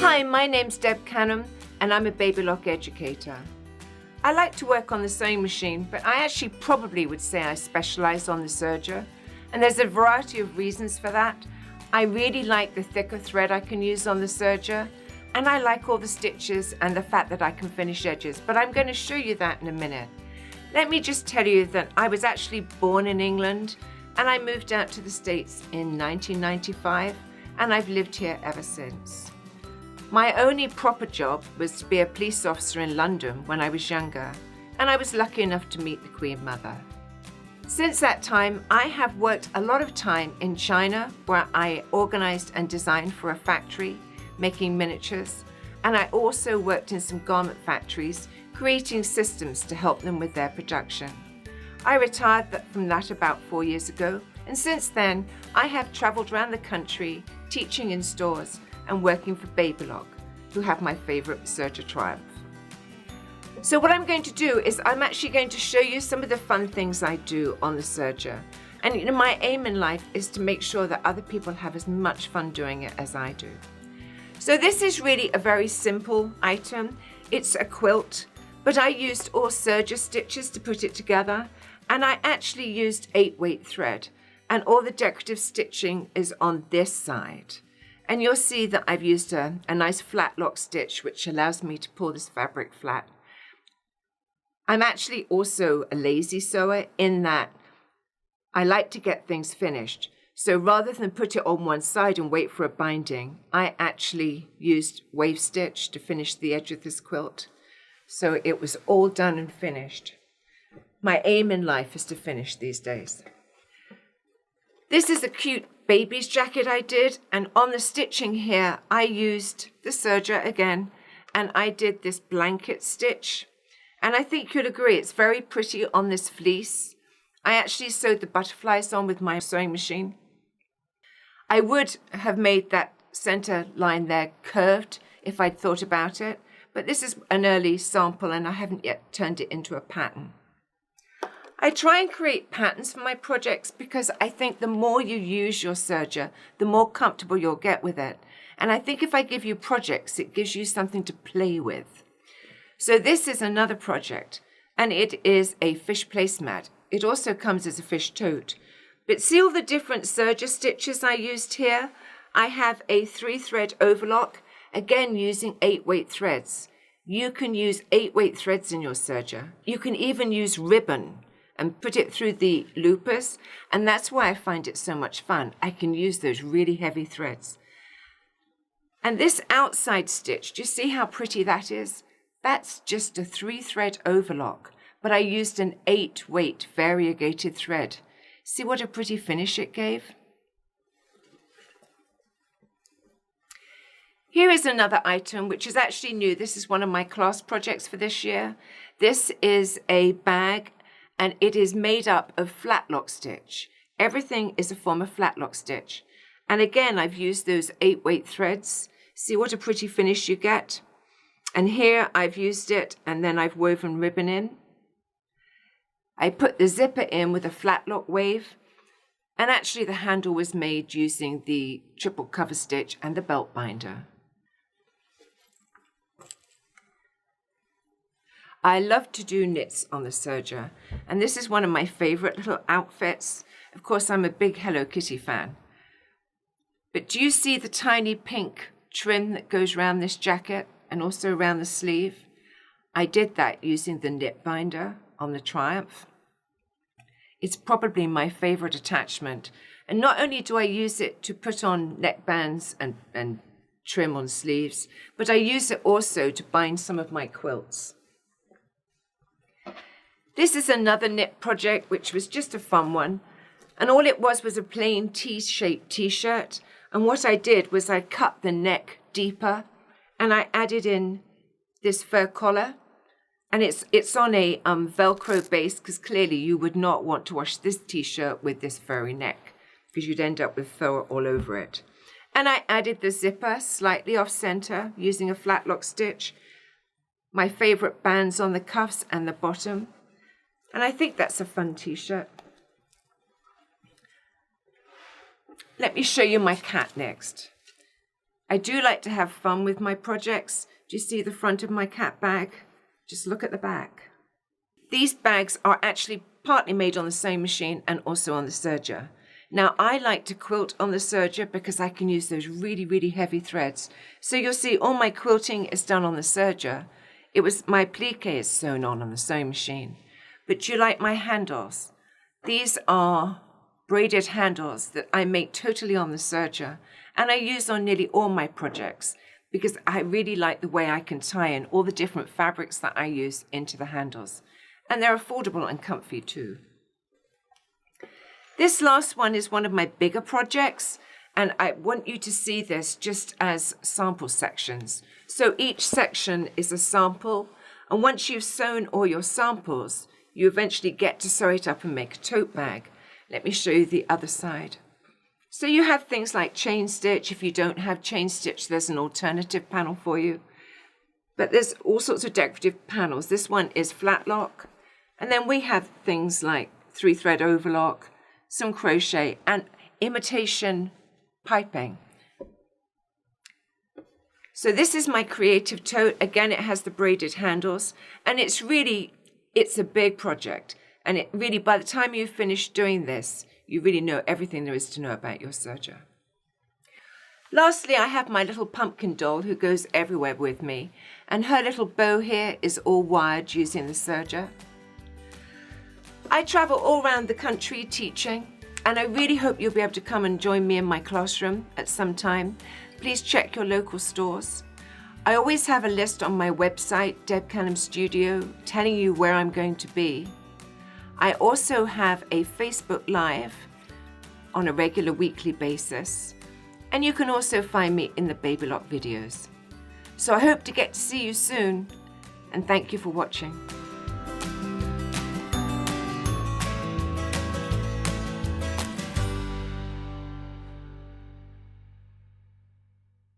Hi, my name's Deb Canham and I'm a Baby Lock Educator. I like to work on the sewing machine, but I actually probably would say I specialize on the serger, and there's a variety of reasons for that. I really like the thicker thread I can use on the serger, and I like all the stitches and the fact that I can finish edges, but I'm going to show you that in a minute. Let me just tell you that I was actually born in England and I moved out to the States in 1995, and I've lived here ever since. My only proper job was to be a police officer in London when I was younger, and I was lucky enough to meet the Queen Mother. Since that time, I have worked a lot of time in China, where I organized and designed for a factory making miniatures, and I also worked in some garment factories creating systems to help them with their production. I retired from that about 4 years ago, and since then I have traveled around the country teaching in stores and working for Baby Lock, who have my favorite serger Triumph. So what I'm going to do is I'm actually going to show you some of the fun things I do on the serger. And my aim in life is to make sure that other people have as much fun doing it as I do. So this is really a very simple item. It's a quilt, but I used all serger stitches to put it together, and I actually used 8-weight thread, and all the decorative stitching is on this side. And you'll see that I've used a nice flat lock stitch, which allows me to pull this fabric flat. I'm actually also a lazy sewer in that I like to get things finished. So rather than put it on one side and wait for a binding, I actually used wave stitch to finish the edge of this quilt. So it was all done and finished. My aim in life is to finish these days. This is a cute baby's jacket I did, and on the stitching here, I used the serger again, and I did this blanket stitch. And I think you'll agree, it's very pretty on this fleece. I actually sewed the butterflies on with my sewing machine. I would have made that center line there curved if I'd thought about it, but this is an early sample and I haven't yet turned it into a pattern. I try and create patterns for my projects because I think the more you use your serger, the more comfortable you'll get with it. And I think if I give you projects, it gives you something to play with. So this is another project, and it is a fish placemat. It also comes as a fish tote. But see all the different serger stitches I used here? I have a 3-thread overlock, again using 8-weight threads. You can use 8-weight threads in your serger. You can even use ribbon and put it through the loopers, and that's why I find it so much fun. I can use those really heavy threads. And this outside stitch, do you see how pretty that is? That's just a 3-thread overlock, but I used an 8-weight variegated thread. See what a pretty finish it gave? Here is another item which is actually new. This is one of my class projects for this year. This is a bag, and it is made up of flat lock stitch. Everything is a form of flat lock stitch. And again, I've used those 8-weight threads. See what a pretty finish you get? And here I've used it, and then I've woven ribbon in. I put the zipper in with a flat lock wave, and actually the handle was made using the triple cover stitch and the belt binder. I love to do knits on the serger, and this is one of my favorite little outfits. Of course, I'm a big Hello Kitty fan. But do you see the tiny pink trim that goes around this jacket and also around the sleeve? I did that using the knit binder on the Triumph. It's probably my favorite attachment. And not only do I use it to put on neckbands and trim on sleeves, but I use it also to bind some of my quilts. This is another knit project, which was just a fun one. And all it was a plain T-shaped t-shirt. And what I did was I cut the neck deeper and I added in this fur collar. And it's on a Velcro base, because clearly you would not want to wash this t-shirt with this furry neck because you'd end up with fur all over it. And I added the zipper slightly off center using a flat lock stitch. My favorite bands on the cuffs and the bottom. And I think that's a fun t-shirt. Let me show you my cat next. I do like to have fun with my projects. Do you see the front of my cat bag? Just look at the back. These bags are actually partly made on the sewing machine and also on the serger. Now, I like to quilt on the serger because I can use those really, really heavy threads. So you'll see all my quilting is done on the serger. It was my plique is sewn on the sewing machine. But do you like my handles? These are braided handles that I make totally on the serger, and I use on nearly all my projects because I really like the way I can tie in all the different fabrics that I use into the handles. And they're affordable and comfy too. This last one is one of my bigger projects, and I want you to see this just as sample sections. So each section is a sample, and once you've sewn all your samples, you eventually get to sew it up and make a tote bag. Let me show you the other side. So you have things like chain stitch. If you don't have chain stitch, there's an alternative panel for you. But there's all sorts of decorative panels. This one is flat lock. And then we have things like 3-thread overlock, some crochet, and imitation piping. So this is my creative tote. Again, it has the braided handles, and it's a big project. And it really, by the time you finish doing this, you really know everything there is to know about your serger. Lastly, I have my little pumpkin doll who goes everywhere with me, and her little bow here is all wired using the serger. I travel all around the country teaching, and I really hope you'll be able to come and join me in my classroom at some time. Please check your local stores. I always have a list on my website, Deb Canham Studio, telling you where I'm going to be. I also have a Facebook Live on a regular weekly basis, and you can also find me in the Baby Lock videos. So I hope to get to see you soon, and thank you for watching.